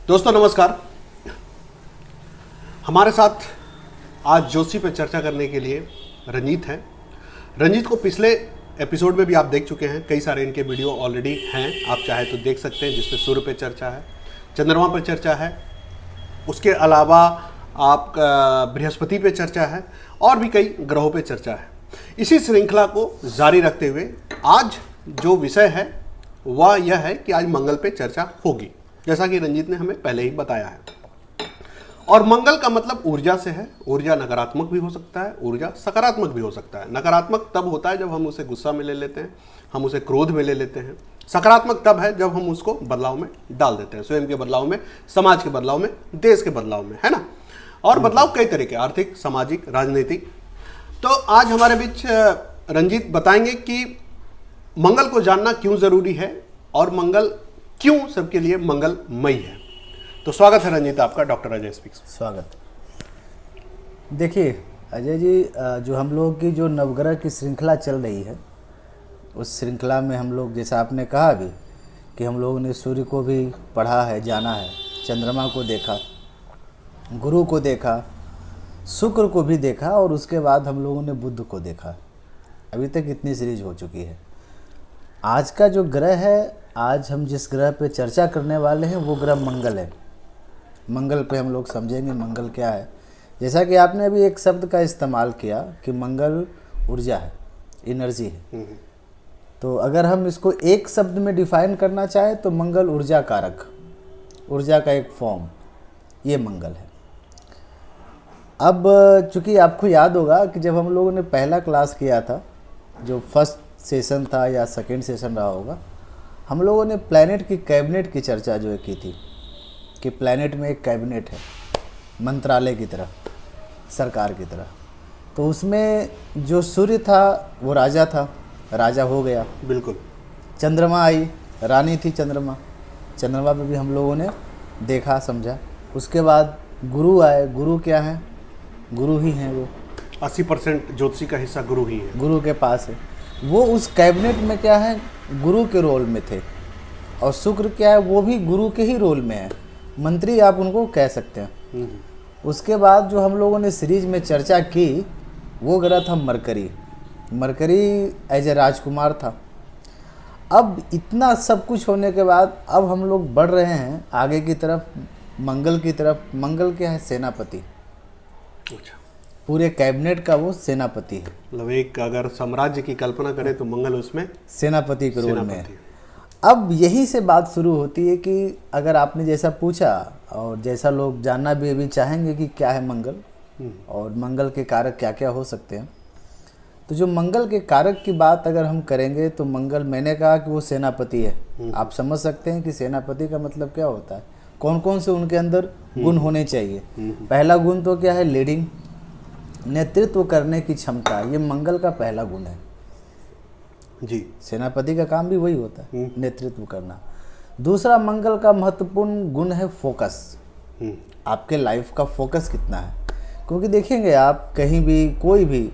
दोस्तों नमस्कार। हमारे साथ आज जोशी पर चर्चा करने के लिए रंजीत हैं। रंजीत को पिछले एपिसोड में भी आप देख चुके हैं, कई सारे इनके वीडियो ऑलरेडी हैं, आप चाहे तो देख सकते हैं, जिसमें सूर्य पे चर्चा है, चंद्रमा पर चर्चा है, उसके अलावा आप बृहस्पति पे चर्चा है और भी कई ग्रहों पे चर्चा है। इसी श्रृंखला को जारी रखते हुए आज जो विषय है वह यह है कि आज मंगल पे चर्चा होगी, जैसा कि रंजीत ने हमें पहले ही बताया है। और मंगल का मतलब ऊर्जा से है। ऊर्जा नकारात्मक भी हो सकता है, ऊर्जा सकारात्मक भी हो सकता है। नकारात्मक तब होता है जब हम उसे गुस्सा में ले लेते हैं, हम उसे क्रोध में ले लेते हैं। सकारात्मक तब है जब हम उसको बदलाव में डाल देते हैं, स्वयं के बदलाव में, समाज के बदलाव में, देश के बदलाव में, है ना। और बदलाव कई तरह के, आर्थिक, सामाजिक, राजनीतिक। तो आज हमारे बीच रंजीत बताएंगे कि मंगल को जानना क्यों जरूरी है और मंगल क्यों सबके लिए मंगलमयी है। तो स्वागत है रंजीत आपका, डॉक्टर अजय स्पीक्स। स्वागत। देखिए अजय जी, जो हम लोग की जो नवग्रह की श्रृंखला चल रही है, उस श्रृंखला में हम लोग, जैसा आपने कहा अभी, कि हम लोगों ने सूर्य को भी पढ़ा है, जाना है, चंद्रमा को देखा, गुरु को देखा, शुक्र को भी देखा और उसके बाद हम लोगों ने बुध को देखा। अभी तक इतनी सीरीज हो चुकी है। आज का जो ग्रह है, आज हम जिस ग्रह पे चर्चा करने वाले हैं वो ग्रह मंगल है। मंगल पे हम लोग समझेंगे मंगल क्या है। जैसा कि आपने अभी एक शब्द का इस्तेमाल किया कि मंगल ऊर्जा है, एनर्जी है, तो अगर हम इसको एक शब्द में डिफाइन करना चाहें तो मंगल ऊर्जा कारक, ऊर्जा का एक फॉर्म, ये मंगल है। अब चूँकि आपको याद होगा कि जब हम लोगों ने पहला क्लास किया था, जो फर्स्ट सेशन था या सेकेंड सेशन रहा होगा, हम लोगों ने प्लैनेट की कैबिनेट की चर्चा जो है की थी कि प्लैनेट में एक कैबिनेट है, मंत्रालय की तरह, सरकार की तरह। तो उसमें जो सूर्य था वो राजा था, राजा हो गया। बिल्कुल। चंद्रमा आई, रानी थी चंद्रमा। चंद्रमा पे भी हम लोगों ने देखा, समझा। उसके बाद गुरु आए। गुरु क्या है? गुरु ही हैं वो। 80% ज्योतिषी का हिस्सा गुरु ही है, गुरु के पास है। वो उस कैबिनेट में क्या है? गुरु के रोल में थे। और शुक्र क्या है? वो भी गुरु के ही रोल में है, मंत्री आप उनको कह सकते हैं। उसके बाद जो हम लोगों ने सीरीज में चर्चा की वो ग्रह था मरकरी। मरकरी एज ए राजकुमार था। अब इतना सब कुछ होने के बाद अब हम लोग बढ़ रहे हैं आगे की तरफ, मंगल की तरफ। मंगल क्या है? सेनापति। अच्छा, पूरे कैबिनेट का वो सेनापति है। मतलब एक अगर साम्राज्य की कल्पना करें तो मंगल उसमें सेनापति के रोल में है। सेनापति। अब यही से बात शुरू होती है कि अगर आपने जैसा पूछा और जैसा लोग जानना भी अभी चाहेंगे कि क्या है मंगल और मंगल के कारक क्या क्या हो सकते हैं, तो जो मंगल के कारक की बात अगर हम करेंगे तो मंगल, मैंने कहा कि वो सेनापति है। आप समझ सकते हैं कि सेनापति का मतलब क्या होता है, कौन कौन से उनके अंदर गुण होने चाहिए। पहला गुण तो क्या है? लीडिंग, नेतृत्व करने की क्षमता। ये मंगल का पहला गुण है जी। सेनापति का काम भी वही होता है, नेतृत्व करना। दूसरा मंगल का महत्वपूर्ण गुण है फोकस। आपके लाइफ का फोकस कितना है, क्योंकि देखेंगे आप कहीं भी, कोई भी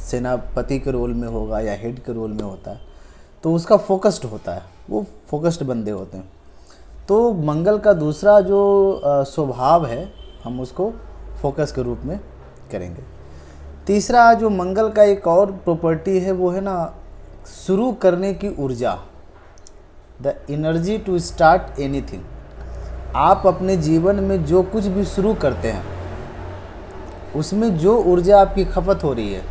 सेनापति के रोल में होगा या हेड के रोल में होता है तो उसका फोकस्ड होता है, वो फोकस्ड बंदे होते हैं। तो मंगल का दूसरा जो स्वभाव है, हम उसको फोकस के रूप में करेंगे। तीसरा जो मंगल का एक और प्रॉपर्टी है वो है ना, शुरू करने की ऊर्जा, the energy to start anything. आप अपने जीवन में जो कुछ भी शुरू करते हैं उसमें जो ऊर्जा आपकी खपत हो रही है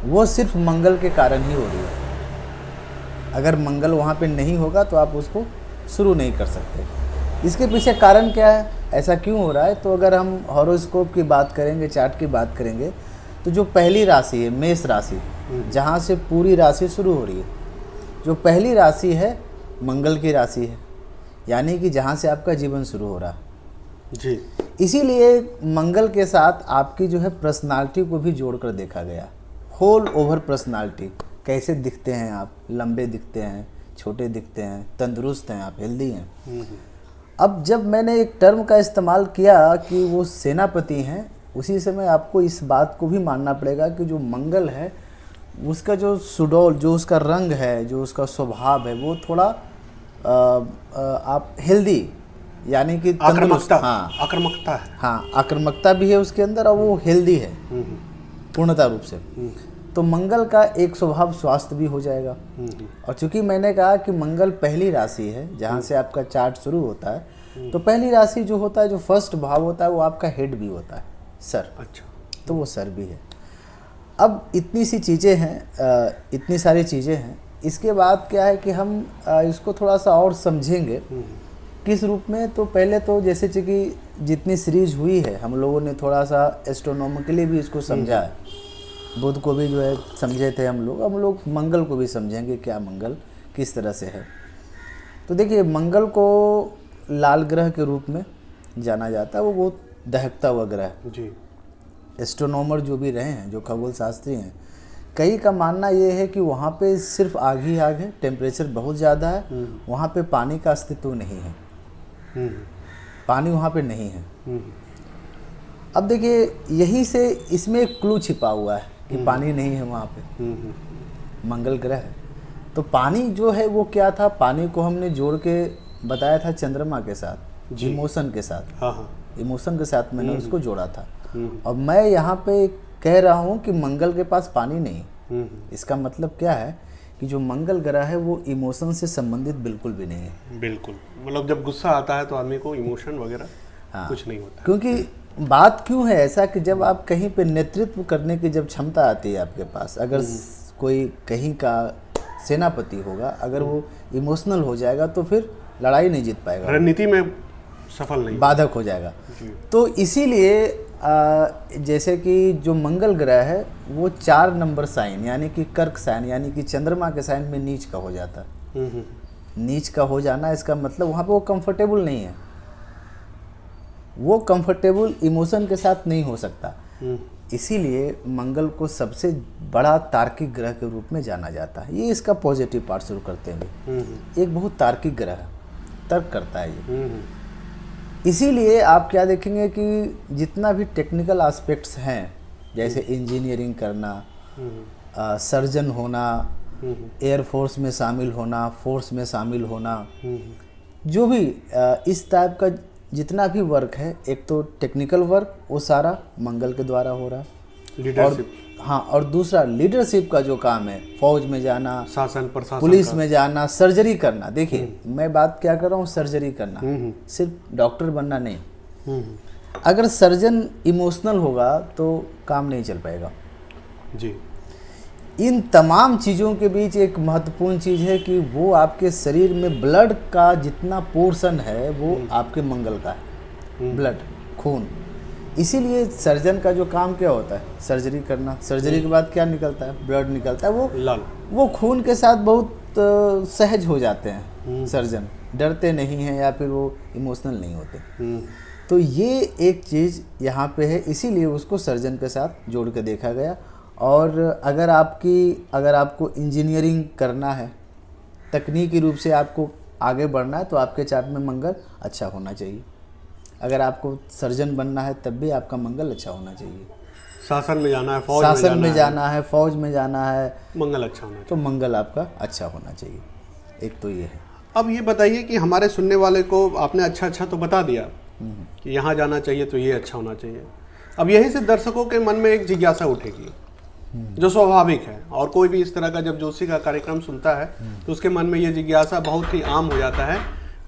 वो सिर्फ मंगल के कारण ही हो रही है। अगर मंगल वहाँ पे नहीं होगा तो आप उसको शुरू नहीं कर सकते। इसके पीछे कारण क्या है, ऐसा क्यों हो रहा है? तो अगर हम हॉरोस्कोप की बात करेंगे, चार्ट की बात करेंगे, तो जो पहली राशि है मेष राशि, जहाँ से पूरी राशि शुरू हो रही है, जो पहली राशि है मंगल की राशि है, यानी कि जहाँ से आपका जीवन शुरू हो रहा है जी। इसीलिए मंगल के साथ आपकी जो है पर्सनालिटी को भी जोड़कर देखा गया। होल ओवर पर्सनालिटी, कैसे दिखते हैं आप, लंबे दिखते हैं, छोटे दिखते हैं, तंदुरुस्त हैं आप, हेल्दी हैं। अब जब मैंने एक टर्म का इस्तेमाल किया कि वो सेनापति हैं, उसी समय आपको इस बात को भी मानना पड़ेगा कि जो मंगल है उसका जो सुडौल, जो उसका रंग है, जो उसका स्वभाव है, वो थोड़ा आप हेल्दी, यानी कि तंदुरुस्त। आक्रामकता, हाँ आक्रामकता है। हाँ, आक्रामकता भी है उसके अंदर और वो हेल्दी है पूर्णतः रूप से। तो मंगल का एक स्वभाव स्वास्थ्य भी हो जाएगा। और चूंकि मैंने कहा कि मंगल पहली राशि है जहाँ से आपका चार्ट शुरू होता है, तो पहली राशि जो होता है, जो फर्स्ट भाव होता है, वो आपका हेड भी होता है, सर। अच्छा। तो वो सर भी है। अब इतनी सी चीज़ें हैं, इतनी सारी चीज़ें हैं। इसके बाद क्या है कि हम इसको थोड़ा सा और समझेंगे किस रूप में। तो पहले तो जैसे कि जितनी सीरीज हुई है हम लोगों ने थोड़ा सा एस्ट्रोनॉमिकली भी इसको समझा है। बुध को भी जो है समझे थे हम लोग मंगल को भी समझेंगे, क्या मंगल किस तरह से है। तो देखिए, मंगल को लाल ग्रह के रूप में जाना जाता है। वो बहुत दहकता हुआ ग्रह है जी। एस्ट्रोनॉमर जो भी रहे हैं, जो खगोल शास्त्री हैं, कई का मानना ये है कि वहाँ पे सिर्फ आग ही आग है, टेम्परेचर बहुत ज़्यादा है, वहाँ पे पानी का अस्तित्व नहीं है, पानी वहाँ पे नहीं है। अब देखिए, यही से इसमें एक क्लू छिपा हुआ है कि पानी नहीं है वहाँ पे, मंगल ग्रह है। तो पानी जो है वो क्या था, पानी को हमने जोड़ के बताया था चंद्रमा के साथ, इमोशन के साथ। हाँ हाँ। इमोशन के साथ मैंने उसको जोड़ा था। और मैं यहाँ पे कह रहा हूँ कि मंगल के पास पानी नहीं। इसका मतलब क्या है कि जो मंगल ग्रह है वो इमोशन से संबंधित बिल्कुल भी नहीं है। बिल्कुल, मतलब जब गुस्सा आता है तो आदमी को इमोशन वगैरह कुछ नहीं होता। क्योंकि बात क्यों है ऐसा कि जब आप कहीं पे नेतृत्व करने की जब क्षमता आती है आपके पास, अगर कोई कहीं का सेनापति होगा, अगर वो इमोशनल हो जाएगा तो फिर लड़ाई नहीं जीत पाएगा, रणनीति में सफल नहीं, बाधक हो जाएगा। तो इसीलिए जैसे कि जो मंगल ग्रह है वो 4 नंबर साइन यानी कि कर्क साइन यानी कि चंद्रमा के साइन में नीच का हो जाता है। नीच का हो जाना इसका मतलब वहाँ पे वो कंफर्टेबल नहीं है, वो कंफर्टेबल इमोशन के साथ नहीं हो सकता। इसीलिए मंगल को सबसे बड़ा तार्किक ग्रह के रूप में जाना जाता है। ये इसका पॉजिटिव पार्ट शुरू करते हैं। एक बहुत तार्किक ग्रह है, तर्क करता है ये। इसीलिए आप क्या देखेंगे कि जितना भी टेक्निकल एस्पेक्ट्स हैं, जैसे इंजीनियरिंग करना, सर्जन होना, एयरफोर्स में शामिल होना, फोर्स में शामिल होना, जो भी इस टाइप का जितना भी वर्क है, एक तो टेक्निकल वर्क वो सारा मंगल के द्वारा हो रहा है। लीडरशिप। हाँ, और दूसरा लीडरशिप का जो काम है, फौज में जाना, शासन प्रशासन, पुलिस में जाना, सर्जरी करना। देखिए मैं बात क्या कर रहा हूँ, सर्जरी करना, सिर्फ डॉक्टर बनना नहीं। अगर सर्जन इमोशनल होगा तो काम नहीं चल पाएगा जी। इन तमाम चीज़ों के बीच एक महत्वपूर्ण चीज़ है कि वो आपके शरीर में ब्लड का जितना पोर्शन है वो आपके मंगल का है, ब्लड, खून। इसीलिए सर्जन का जो काम क्या होता है, सर्जरी करना। सर्जरी के बाद क्या निकलता है, ब्लड निकलता है। वो लाल, वो खून के साथ बहुत सहज हो जाते हैं सर्जन, डरते नहीं हैं या फिर वो इमोशनल नहीं होते। तो ये एक चीज़ यहाँ पे है, इसीलिए उसको सर्जन के साथ जोड़ के देखा गया। और अगर आपको इंजीनियरिंग करना है, तकनीकी रूप से आपको आगे बढ़ना है, तो आपके चार्ट में मंगल अच्छा होना चाहिए। अगर आपको सर्जन बनना है तब भी आपका मंगल अच्छा होना चाहिए। शासन में जाना है, शासन में जाना है, फौज में जाना है, मंगल अच्छा होना चाहिए, तो मंगल आपका अच्छा होना चाहिए। एक तो ये है। अब ये बताइए कि हमारे सुनने वाले को आपने अच्छा तो बता दिया कि यहाँ जाना चाहिए तो ये अच्छा होना चाहिए। अब यहीं से दर्शकों के मन में एक जिज्ञासा उठेगी जो स्वाभाविक है, और कोई भी इस तरह का जब जोशी का कार्यक्रम सुनता है तो उसके मन में ये जिज्ञासा बहुत ही आम हो जाता है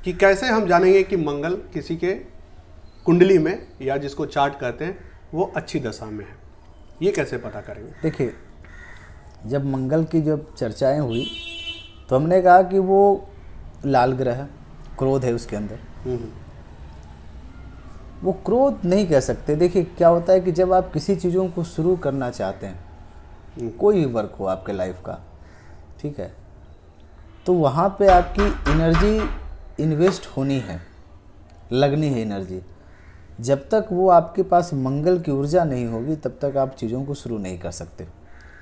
कि कैसे हम जानेंगे कि मंगल किसी के कुंडली में या जिसको चार्ट कहते हैं वो अच्छी दशा में है, ये कैसे पता करेंगे? देखिए, जब मंगल की जब चर्चाएं हुई तो हमने कहा कि वो लाल ग्रह है, क्रोध है उसके अंदर। वो क्रोध नहीं कह सकते। देखिए क्या होता है कि जब आप किसी चीज़ों को शुरू करना चाहते हैं, कोई भी वर्क हो आपके लाइफ का, ठीक है, तो वहाँ पे आपकी एनर्जी इन्वेस्ट होनी है, लगनी है एनर्जी। जब तक वो आपके पास मंगल की ऊर्जा नहीं होगी तब तक आप चीज़ों को शुरू नहीं कर सकते,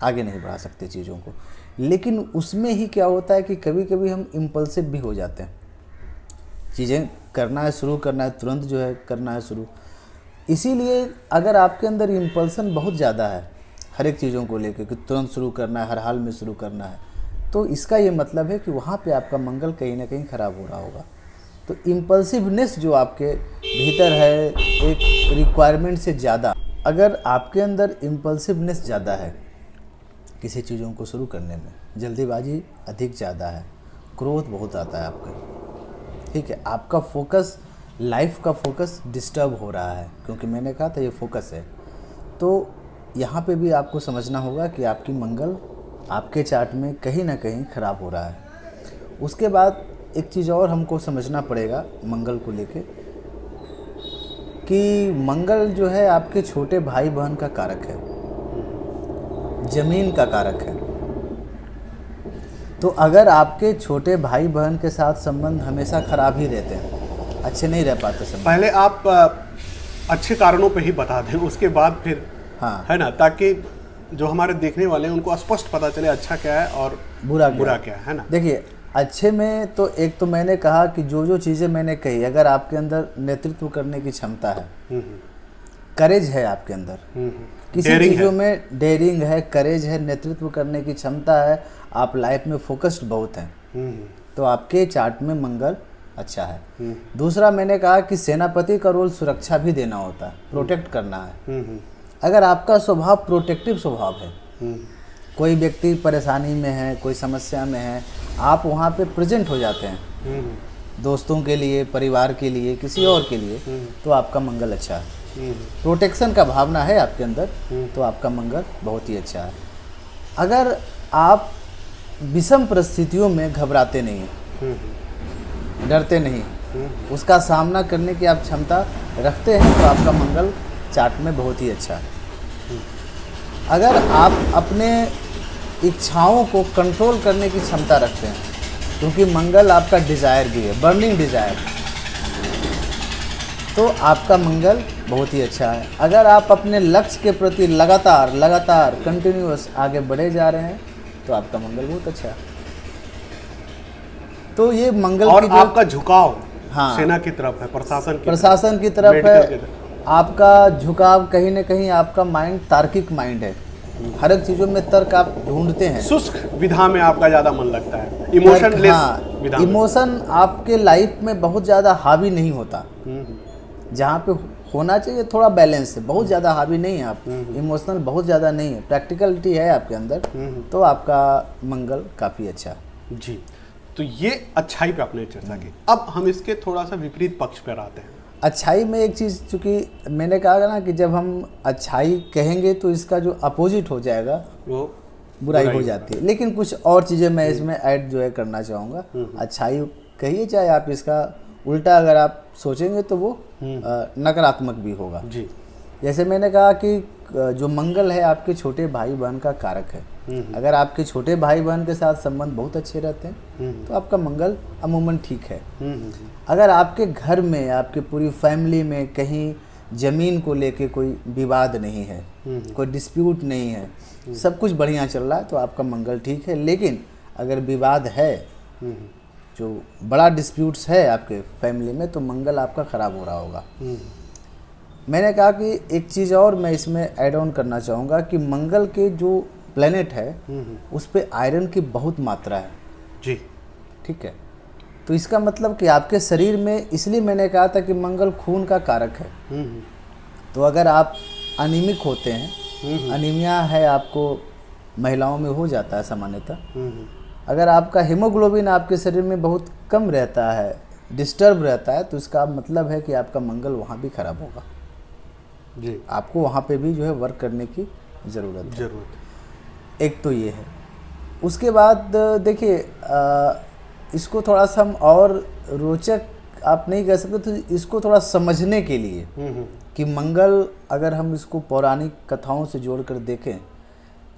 आगे नहीं बढ़ा सकते चीज़ों को। लेकिन उसमें ही क्या होता है कि कभी कभी हम इम्पल्सिव भी हो जाते हैं, चीज़ें करना है, शुरू करना है, तुरंत जो है करना है शुरू। इसीलिए अगर आपके अंदर इम्पल्सन बहुत ज़्यादा है हर एक चीज़ों को लेकर कि तुरंत शुरू करना है, हर हाल में शुरू करना है, तो इसका ये मतलब है कि वहाँ पे आपका मंगल कहीं ना कहीं ख़राब हो रहा होगा। तो इम्पल्सिवनेस जो आपके भीतर है एक रिक्वायरमेंट से ज़्यादा, अगर आपके अंदर इम्पल्सिवनेस ज़्यादा है किसी चीज़ों को शुरू करने में, जल्दीबाजी अधिक ज़्यादा है, क्रोध बहुत आता है आपका, ठीक है, आपका फोकस, लाइफ का फोकस डिस्टर्ब हो रहा है, क्योंकि मैंने कहा था ये फोकस है। तो यहाँ पे भी आपको समझना होगा कि आपकी मंगल आपके चार्ट में कहीं ना कहीं ख़राब हो रहा है। उसके बाद एक चीज़ और हमको समझना पड़ेगा मंगल को लेके, कि मंगल जो है आपके छोटे भाई बहन का कारक है, जमीन का कारक है। तो अगर आपके छोटे भाई बहन के साथ संबंध हमेशा ख़राब ही रहते हैं, अच्छे नहीं रह पाते संबंध, पहले आप अच्छे कारणों पे ही बता दें, उसके बाद फिर हाँ, है ना, ताकि जो हमारे देखने वाले हैं उनको स्पष्ट पता चले अच्छा क्या है और बुरा क्या है ना। देखिए, अच्छे में तो एक तो मैंने कहा कि जो चीज़ें मैंने कही, अगर आपके अंदर नेतृत्व करने की क्षमता है, करेज है आपके अंदर, किसी चीज़ों में डेयरिंग है, करेज है, नेतृत्व करने की क्षमता है, आप लाइफ में फोकस्ड बहुत हैं, तो आपके चार्ट में मंगल अच्छा है। दूसरा मैंने कहा कि सेनापति का रोल सुरक्षा भी देना होता है, प्रोटेक्ट करना है। अगर आपका स्वभाव प्रोटेक्टिव स्वभाव है, कोई व्यक्ति परेशानी में है, कोई समस्या में है, आप वहाँ पे प्रेजेंट हो जाते हैं, दोस्तों के लिए, परिवार के लिए, किसी और के लिए, तो आपका मंगल अच्छा है। प्रोटेक्शन का भावना है आपके अंदर, तो आपका मंगल बहुत ही अच्छा है। अगर आप विषम परिस्थितियों में घबराते नहीं, डरते नहीं, उसका सामना करने की आप क्षमता रखते हैं, तो आपका मंगल चार्ट में बहुत ही अच्छा है। अगर आप अपने इच्छाओं को कंट्रोल करने की क्षमता रखते हैं, क्योंकि मंगल आपका डिज़ायर भी है, बर्निंग डिज़ायर, तो आपका मंगल बहुत ही अच्छा है। अगर आप अपने लक्ष्य के प्रति लगातार कंटिन्यूअस आगे बढ़े जा रहे हैं, तो आपका मंगल बहुत अच्छा है। तो ये मंगल और की जो आपका झुकाव हाँ, सेना की तरफ है, प्रशासन की तरफ है, आपका झुकाव कहीं ना कहीं, आपका माइंड तार्किक माइंड है, हर एक चीज़ों में तर्क आप ढूंढते हैं। शुष्क विधा में आपका ज़्यादा मन लगता है, इमोशनलेस विधा में। इमोशन आपके लाइफ में बहुत ज़्यादा हावी नहीं होता, जहाँ पे होना चाहिए थोड़ा बैलेंस है, बहुत ज़्यादा हावी नहीं है आप, इमोशनल बहुत ज़्यादा नहीं है, प्रैक्टिकलिटी है आपके अंदर, तो आपका मंगल काफ़ी अच्छा है। जी, तो ये अच्छाई पे आपने चर्चा की। अब हम इसके थोड़ा सा विपरीत पक्ष पर आते हैं। अच्छाई में एक चीज़, चूँकि मैंने कहा ना कि जब हम अच्छाई कहेंगे तो इसका जो अपोजिट हो जाएगा वो बुराई हो जाती है, लेकिन कुछ और चीज़ें मैं इसमें ऐड जो है करना चाहूँगा। अच्छाई कहिए, चाहे आप इसका उल्टा अगर आप सोचेंगे तो वो नकारात्मक भी होगा। जी, जैसे मैंने कहा कि जो मंगल है आपके छोटे भाई बहन का कारक है। अगर आपके छोटे भाई बहन के साथ संबंध बहुत अच्छे रहते हैं, तो आपका मंगल अमूमन ठीक है। अगर आपके घर में, आपके पूरी फैमिली में कहीं ज़मीन को लेके कोई विवाद नहीं है, कोई डिस्प्यूट नहीं है, सब कुछ बढ़िया चल रहा है, तो आपका मंगल ठीक है। लेकिन अगर विवाद है, जो बड़ा डिस्प्यूट्स है आपके फैमिली में, तो मंगल आपका ख़राब हो रहा होगा। मैंने कहा कि एक चीज़ और मैं इसमें ऐड ऑन करना चाहूँगा कि मंगल के जो प्लेनेट है, उस पे आयरन की बहुत मात्रा है। जी, ठीक है, तो इसका मतलब कि आपके शरीर में, इसलिए मैंने कहा था कि मंगल खून का कारक है। तो अगर आप अनीमिक होते हैं, अनीमिया है आपको, महिलाओं में हो जाता है सामान्यतः, अगर आपका हीमोग्लोबिन आपके शरीर में बहुत कम रहता है, डिस्टर्ब रहता है, तो इसका मतलब है कि आपका मंगल वहाँ भी खराब होगा। जी, आपको वहाँ पे भी जो है वर्क करने की ज़रूरत है। एक तो ये है। उसके बाद देखिए, इसको थोड़ा सा हम और रोचक आप नहीं कह सकते, तो इसको थोड़ा समझने के लिए कि मंगल, अगर हम इसको पौराणिक कथाओं से जोड़कर देखें,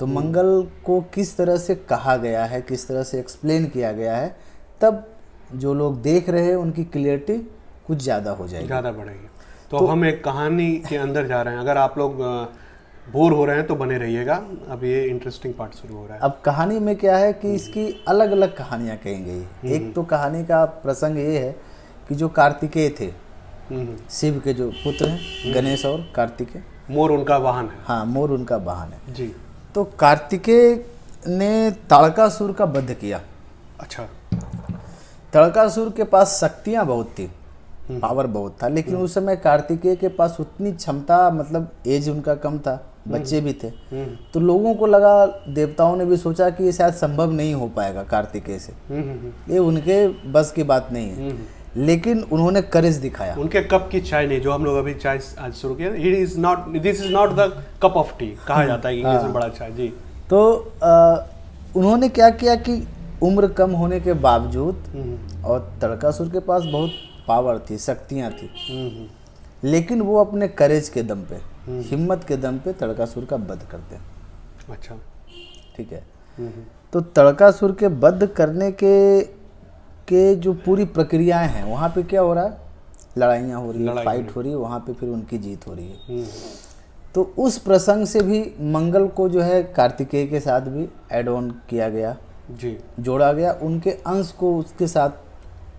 तो मंगल को किस तरह से कहा गया है, किस तरह से एक्सप्लेन किया गया है, तब जो लोग देख रहे हैं उनकी क्लियरिटी कुछ ज़्यादा हो जाएगी, ज़्यादा बढ़ेगी। तो हम एक कहानी के अंदर जा रहे हैं। अगर आप लोग बोर हो रहे हैं तो बने रहिएगा, अब ये इंटरेस्टिंग पार्ट शुरू हो रहा है। अब कहानी में क्या है कि इसकी अलग अलग कहानियाँ कही गई। एक तो कहानी का प्रसंग ये है कि जो कार्तिकेय थे, शिव के जो पुत्र हैं, गणेश और कार्तिकेय, मोर उनका वाहन है। हाँ, मोर उनका वाहन है जी। तो कार्तिकेय ने ताड़कासुर का वध किया। अच्छा। तड़कासुर के पास शक्तियाँ बहुत थी, पावर बहुत था, लेकिन उस समय कार्तिकेय के पास उतनी क्षमता, मतलब एज उनका कम था, बच्चे भी थे, तो लोगों को लगा, देवताओं ने भी सोचा कि ये शायद संभव नहीं हो पाएगा कार्तिकेय से, ये उनके बस की बात नहीं है, लेकिन उन्होंने करेज दिखाया। उनके कप की चाय नहीं, जो हम लोग अभी चाय आज शुरू किया, this is not the cup of T कहा जाता है इंग्लिश में बड़ा अच्छा जी। तो उन्होंने क्या किया कि उम्र कम होने के बावजूद, और तड़कासुर के पास बहुत पावर थी, शक्तियाँ थी, लेकिन वो अपने करेज के दम पे, हिम्मत के दम पे तड़कासुर का वध करते। अच्छा, ठीक है। तो तड़कासुर के वध करने के जो पूरी प्रक्रियाएं हैं, वहाँ पे क्या हो रहा है, लड़ाइयाँ हो रही है, फाइट हो रही है, वहाँ पे फिर उनकी जीत हो रही है। तो उस प्रसंग से भी मंगल को जो है कार्तिकेय के साथ भी ऐड ऑन किया गया जी, जोड़ा गया, उनके अंश को उसके साथ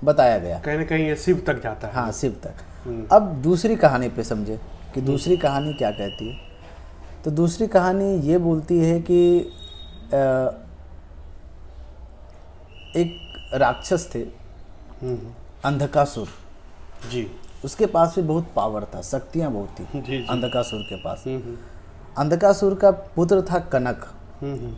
बताया गया, कहीं ना कहीं ये शिव तक जाता है। हाँ, शिव तक। अब दूसरी कहानी पे समझे कि दूसरी कहानी क्या कहती है। तो दूसरी कहानी ये बोलती है कि एक राक्षस थे अंधकासुर जी, उसके पास भी बहुत पावर था, शक्तियाँ बहुत थी जी। अंधकासुर के पास। अंधकासुर का पुत्र था कनक,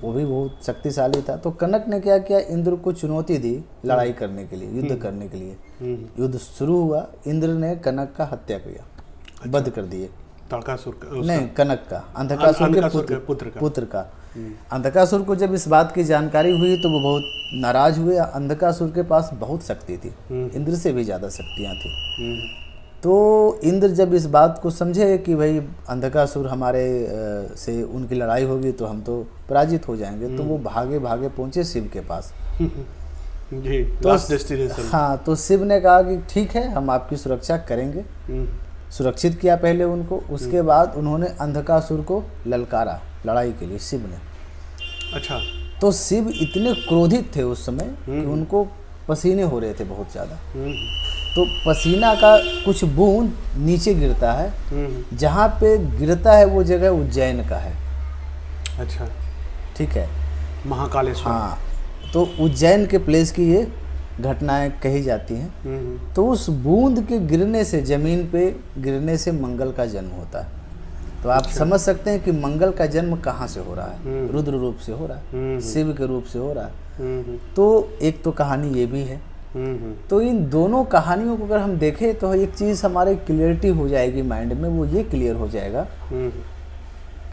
वो भी बहुत शक्तिशाली था। तो कनक ने क्या किया, इंद्र को चुनौती दी लड़ाई करने के लिए, युद्ध करने के लिए। युद्ध शुरू हुआ, इंद्र ने कनक का हत्या किया, वध कर दिए। तड़कासुर का नहीं, कनक का, अंधकासुर के पुत्र का। अंधकासुर को जब इस बात की जानकारी हुई तो वो बहुत नाराज हुए। अंधकासुर के पास बहुत शक्ति थी, इंद्र से भी ज़्यादा शक्तियाँ थी। तो इंद्र जब इस बात को समझे कि भाई अंधकासुर हमारे से उनकी लड़ाई होगी तो हम तो पराजित हो जाएंगे, तो वो भागे भागे पहुँचे शिव के पास। जी, तो लास्ट डेस्टिनेशन। हाँ, तो शिव ने कहा कि ठीक है, हम आपकी सुरक्षा करेंगे। सुरक्षित किया पहले उनको, उसके बाद उन्होंने अंधकासुर को ललकारा लड़ाई के लिए शिव ने। अच्छा, तो शिव इतने क्रोधित थे उस समय कि उनको पसीने हो रहे थे बहुत ज़्यादा। तो पसीना का कुछ बूंद नीचे गिरता है, जहाँ पे गिरता है वो जगह उज्जैन का है। अच्छा, ठीक है, महाकालेश्वर। हाँ, तो उज्जैन के प्लेस की ये घटनाएं कही जाती हैं। तो उस बूंद के गिरने से, जमीन पे गिरने से मंगल का जन्म होता है। तो आप समझ सकते हैं कि मंगल का जन्म कहाँ से हो रहा है, रुद्र रूप से हो रहा है, शिव के रूप से हो रहा है। तो एक तो कहानी ये भी है। तो इन दोनों कहानियों को अगर हम देखें तो एक चीज़ हमारे क्लियरिटी हो जाएगी माइंड में, वो ये क्लियर हो जाएगा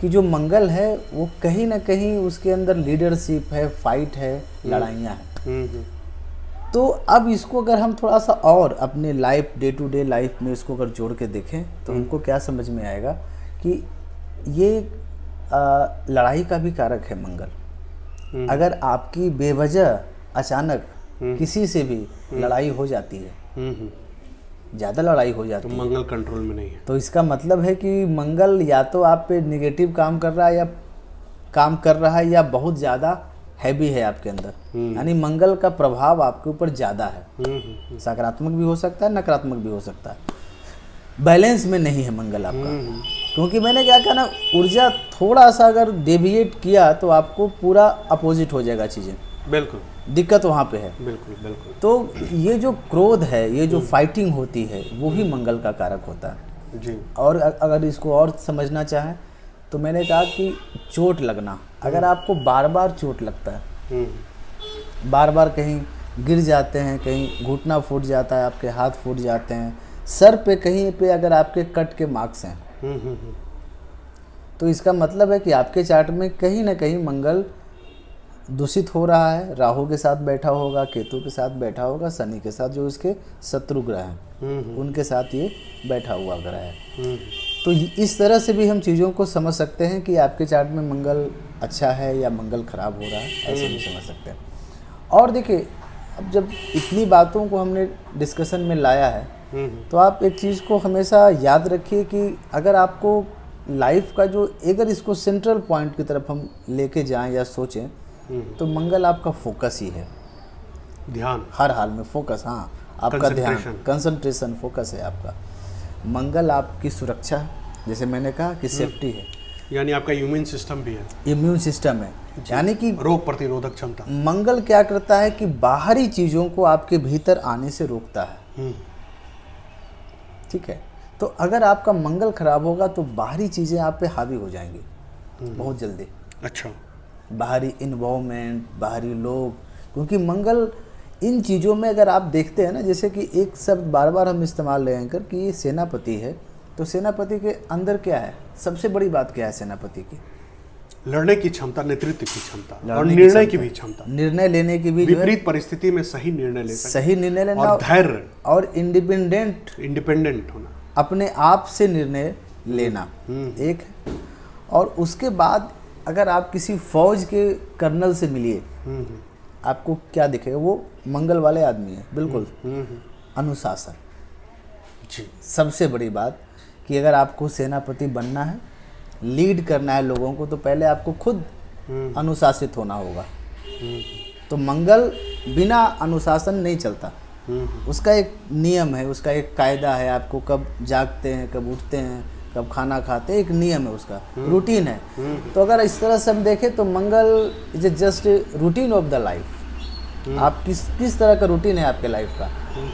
कि जो मंगल है वो कहीं ना कहीं उसके अंदर लीडरशिप है, फाइट है, लड़ाइयाँ हैं। तो अब इसको अगर हम थोड़ा सा और अपने life, day to day life में इसको अगर जोड़ के देखें तो हमको क्या समझ में आएगा कि ये लड़ाई का भी कारक है मंगल। अगर आपकी बेवजह अचानक किसी से भी लड़ाई हो जाती है, ज़्यादा लड़ाई हो जाती है, तो मंगल कंट्रोल में नहीं है। तो इसका मतलब है कि मंगल या तो आप पे निगेटिव काम कर रहा है या बहुत ज़्यादा हैवी है आपके अंदर। यानी मंगल का प्रभाव आपके ऊपर ज़्यादा है। सकारात्मक भी हो सकता है, नकारात्मक भी हो सकता है। बैलेंस में नहीं है मंगल आपका। क्योंकि मैंने क्या कहा ना, ऊर्जा थोड़ा सा अगर डेविएट किया तो आपको पूरा अपोजिट हो जाएगा चीज़ें। बिल्कुल, दिक्कत वहाँ पे है। बिल्कुल बिल्कुल। तो ये जो क्रोध है, ये जो फाइटिंग होती है, वो भी मंगल का कारक होता है जी। और अगर इसको और समझना चाहें तो मैंने कहा कि चोट लगना, अगर आपको बार बार चोट लगता है, बार बार कहीं गिर जाते हैं, कहीं घुटना फूट जाता है, आपके हाथ फूट जाते हैं, सर पे कहीं पे अगर आपके कट के मार्क्स हैं, तो इसका मतलब है कि आपके चार्ट में कहीं ना कहीं मंगल दूषित हो रहा है। राहु के साथ बैठा होगा, केतु के साथ बैठा होगा, शनि के साथ, जो इसके शत्रु ग्रह हैं उनके साथ ये बैठा हुआ ग्रह है। तो इस तरह से भी हम चीज़ों को समझ सकते हैं कि आपके चार्ट में मंगल अच्छा है या मंगल खराब हो रहा है, ऐसे भी समझ सकते हैं। और देखिए, अब जब इतनी बातों को हमने डिस्कशन में लाया है तो आप एक चीज़ को हमेशा याद रखिए कि अगर आपको लाइफ का जो, अगर इसको सेंट्रल पॉइंट की तरफ हम लेके जाएं या सोचें, तो मंगल आपका फोकस ही है। ध्यान, हर हाल में फोकस, हाँ, आपका ध्यान, कंसंट्रेशन, फोकस है आपका। मंगल आपकी सुरक्षा है, जैसे मैंने कहा कि सेफ्टी है। यानी आपका इम्यून सिस्टम भी है, इम्यून सिस्टम है, यानी कि रोग प्रतिरोधक क्षमता। मंगल क्या करता है कि बाहरी चीज़ों को आपके भीतर आने से रोकता है। ठीक है, तो अगर आपका मंगल खराब होगा तो बाहरी चीज़ें आप पे हावी हो जाएंगी बहुत जल्दी। अच्छा। बाहरी इन्वॉल्वमेंट, बाहरी लोग, क्योंकि मंगल इन चीज़ों में अगर आप देखते हैं ना, जैसे कि एक शब्द बार बार हम इस्तेमाल ले कर कि ये सेनापति है, तो सेनापति के अंदर क्या है, सबसे बड़ी बात क्या है सेनापति की? लड़ने की क्षमता, नेतृत्व की क्षमता और निर्णय की भी क्षमता, निर्णय लेने की भी जो है, विपरीत परिस्थिति में सही निर्णय ले सकना, सही निर्णय लेना और धैर्य और इंडिपेंडेंट होना, अपने आप से निर्णय लेना एक है। और उसके बाद अगर आप किसी फौज के कर्नल से मिलिए, आपको क्या दिखेगा? वो मंगल वाले आदमी है, बिल्कुल। अनुशासन, जी, सबसे बड़ी बात कि अगर आपको सेनापति बनना है, लीड करना है लोगों को, तो पहले आपको खुद अनुशासित होना होगा। तो मंगल बिना अनुशासन नहीं चलता, उसका एक नियम है, उसका एक कायदा है, आपको कब जागते हैं, कब उठते हैं, कब खाना खाते हैं, एक नियम है उसका, रूटीन है। तो अगर इस तरह से हम देखें तो Mangal is just routine of the life. आप किस तरह का रूटीन है आपके लाइफ का?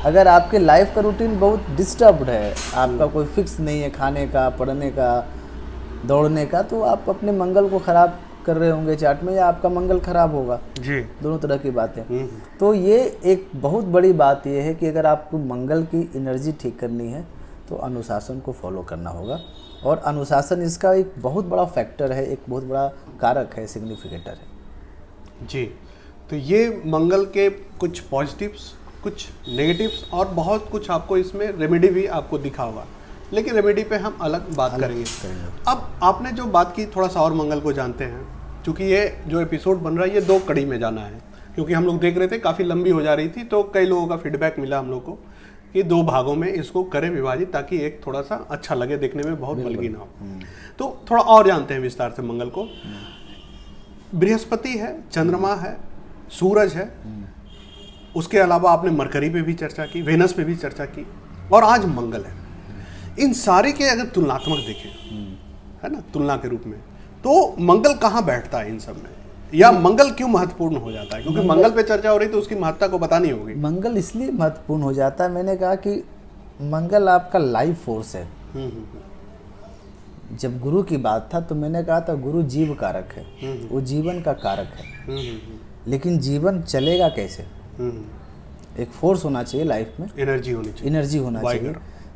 अगर आपके लाइफ का रूटीन बहुत डिस्टर्ब्ड है, आपका कोई फिक्स नहीं है खाने का, पढ़ने का, दौड़ने का, तो आप अपने मंगल को ख़राब कर रहे होंगे चार्ट में, या आपका मंगल खराब होगा जी, दोनों तरह की बातें। तो ये एक बहुत बड़ी बात ये है कि अगर आपको मंगल की एनर्जी ठीक करनी है तो अनुशासन को फॉलो करना होगा, और अनुशासन इसका एक बहुत बड़ा फैक्टर है, एक बहुत बड़ा कारक है, सिग्निफिकेटर है। जी। तो ये मंगल के कुछ पॉजिटिव्स, कुछ नेगेटिव्स और बहुत कुछ आपको इसमें रेमेडी भी आपको दिखा होगा, लेकिन रेमेडी पे हम अलग बात करेंगे। अब आपने जो बात की, थोड़ा सा और मंगल को जानते हैं, क्योंकि ये जो एपिसोड बन रहा है ये 2 कड़ी में जाना है, क्योंकि हम लोग देख रहे थे काफ़ी लंबी हो जा रही थी, तो कई लोगों का फीडबैक मिला हम लोग को कि 2 भागों में इसको करें विभाजित, ताकि एक थोड़ा सा अच्छा लगे, देखने में बहुत बलगी ना हो। तो थोड़ा और जानते हैं विस्तार से मंगल को। बृहस्पति है, चंद्रमा है, सूरज है, उसके अलावा आपने मरकरी पे भी चर्चा की, वेनस पे भी चर्चा की, और आज मंगल है। इन सारे के अगर तुलनात्मक देखें, है ना, तुलना के रूप में, तो मंगल कहाँ बैठता है इन सब में, या मंगल क्यों महत्वपूर्ण हो जाता है? क्योंकि मंगल पे चर्चा हो रही तो उसकी महत्ता को बतानी होगी। मंगल इसलिए महत्वपूर्ण हो जाता है, मैंने कहा कि मंगल आपका लाइफ फोर्स है। जब गुरु की बात था तो मैंने कहा था गुरु जीव कारक है, वो जीवन का कारक है। लेकिन जीवन चलेगा कैसे? एक फोर्स होना चाहिए लाइफ में, एनर्जी होनी चाहिए, एनर्जी होना चाहिए।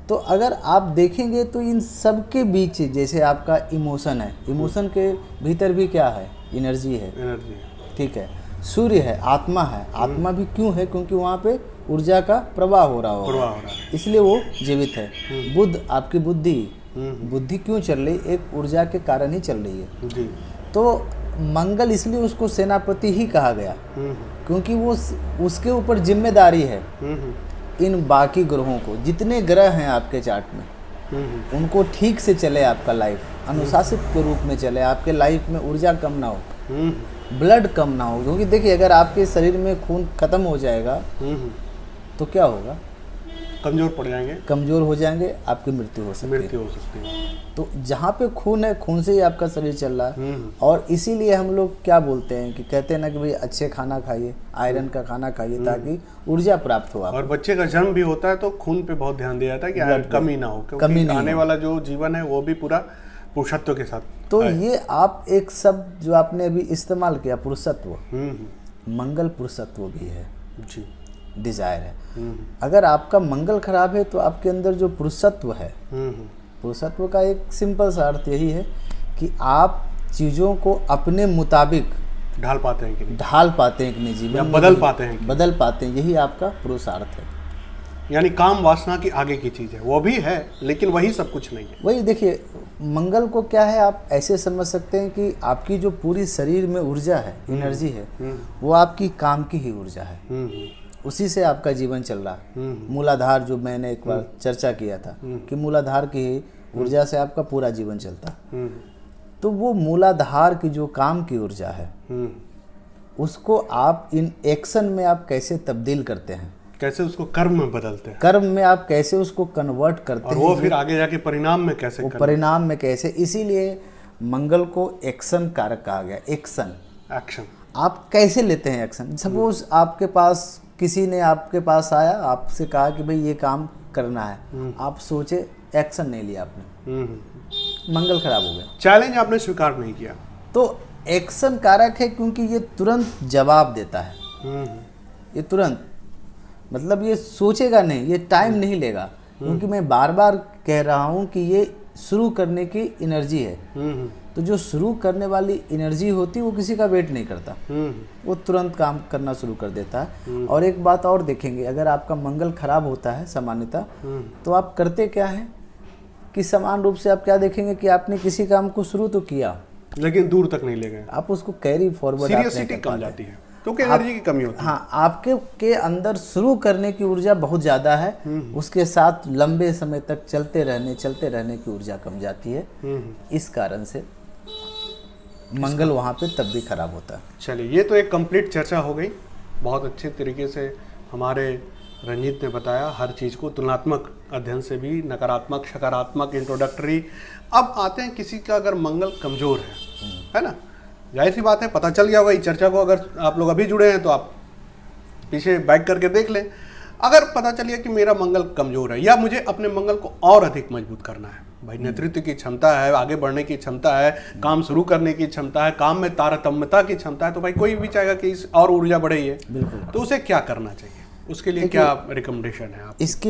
तो अगर आप देखेंगे तो इन सब के बीच, जैसे आपका इमोशन है, इमोशन के भीतर भी क्या है? एनर्जी है, एनर्जी, ठीक है। सूर्य है, आत्मा है, आत्मा भी क्यों है? क्योंकि वहाँ पे ऊर्जा का प्रवाह हो रहा होगा, इसलिए वो जीवित है। बुद्ध, आपकी बुद्धि, बुद्धि क्यों चल रही? एक ऊर्जा के कारण ही चल रही है जी। तो मंगल इसलिए उसको सेनापति ही कहा गया, क्योंकि वो उसके ऊपर जिम्मेदारी है इन बाकी ग्रहों को, जितने ग्रह हैं आपके चार्ट में, उनको ठीक से चले, आपका लाइफ अनुशासित के रूप में चले, आपके लाइफ में ऊर्जा कम ना हो, ब्लड कम ना हो। क्योंकि देखिए, अगर आपके शरीर में खून खत्म हो जाएगा तो क्या होगा? कमजोर पड़ जाएंगे, कमजोर हो जाएंगे, आपकी मृत्यु हो सकती है। तो जहाँ पे खून है, खून से ही आपका शरीर चल रहा है। और इसीलिए हम लोग क्या बोलते हैं कि कहते हैं ना कि भाई अच्छे खाना खाइए, आयरन का खाना खाइए, ताकि ऊर्जा प्राप्त हो आपको। और बच्चे का जन्म भी होता है तो खून पे बहुत ध्यान दिया जाता है कि आयरन कमी ना हो, क्योंकि आने वाला जो जीवन है वो भी पूरा पुरुषत्व के साथ। तो ये आप एक शब्द जो आपने अभी इस्तेमाल किया, पुरुषत्व, मंगल पुरुषत्व भी है जी, डिजायर है। अगर आपका मंगल खराब है तो आपके अंदर जो पुरुषत्व है, पुरुषत्व का एक सिंपल सा अर्थ यही है कि आप चीज़ों को अपने मुताबिक ढाल पाते हैं कि नहीं, ढाल पाते हैं कि नहीं, जीवन में बदल पाते हैं, बदल पाते हैं, यही आपका पुरुषार्थ है। यानी काम वासना की आगे की चीज़ है, वो भी है, लेकिन वही सब कुछ नहीं है। वही देखिए, मंगल को क्या है, आप ऐसे समझ सकते हैं कि आपकी जो पूरी शरीर में ऊर्जा है, एनर्जी है, वो आपकी काम की ही ऊर्जा है, उसी से आपका जीवन चल रहा है। मूलाधार, जो मैंने एक बार चर्चा किया था कि मूलाधार की ऊर्जा से आपका पूरा जीवन चलता है। तो वो मूलाधार की जो काम की ऊर्जा है, उसको आप इन एक्शन में आप कैसे तब्दील करते हैं, कैसे उसको कर्म में बदलते हैं, कर्म में आप कैसे उसको कन्वर्ट करते हैं, और वो फिर आगे जाके परिणाम में कैसे, परिणाम में कैसे। इसीलिए मंगल को एक्शन कारक कहा गया। Action, action. आप कैसे लेते हैं एक्शन? सपोज आपके पास किसी ने आपके पास आया, आपसे कहा कि भाई ये काम करना है, आप सोचे, एक्शन नहीं लिया आपने, मंगल खराब हो गया। चैलेंज आपने स्वीकार नहीं किया तो एक्शन कारक है, क्योंकि ये तुरंत जवाब देता है। ये तुरंत, मतलब ये सोचेगा नहीं, ये टाइम नहीं लेगा, क्योंकि मैं बार बार कह रहा हूँ कि ये शुरू करने की एनर्जी है। तो जो शुरू करने वाली एनर्जी होती है वो किसी का वेट नहीं करता, वो तुरंत काम करना शुरू कर देता है। और एक बात और देखेंगे, अगर आपका मंगल खराब होता है सामान्यतः, तो आप करते क्या है कि समान रूप से आप क्या देखेंगे कि आपने किसी काम को शुरू तो किया, लेकिन दूर तक नहीं ले गए, आप उसको कैरी फॉरवर्ड सीरियसलिटी कम जाती है, क्योंकि एनर्जी की कमी होती है। हाँ, आपके के अंदर शुरू करने की ऊर्जा बहुत ज़्यादा है, उसके साथ लंबे समय तक चलते रहने की ऊर्जा कम जाती है। इस कारण से मंगल वहाँ पे तब भी खराब होता है। चलिए, ये तो एक कंप्लीट चर्चा हो गई। बहुत अच्छे तरीके से हमारे रंजीत ने बताया हर चीज़ को, तुलनात्मक अध्ययन से भी, नकारात्मक, सकारात्मक, इंट्रोडक्टरी। अब आते हैं किसी का अगर मंगल कमज़ोर है ना, जाहिर सी बात है, पता चल गया होगा इस चर्चा को, अगर आप लोग अभी जुड़े हैं तो आप पीछे बैक करके देख लें। अगर पता चल गया कि मेरा मंगल कमज़ोर है, या मुझे अपने मंगल को और अधिक मजबूत करना है, भाई नेतृत्व की क्षमता है, आगे बढ़ने की क्षमता है, काम शुरू करने की क्षमता है, काम में तारतम्यता की क्षमता है, तो भाई कोई भी चाहेगा कि इस और ऊर्जा बढ़े, तो उसे क्या करना चाहिए, उसके लिए क्या रिकमेंडेशन है आप? इसके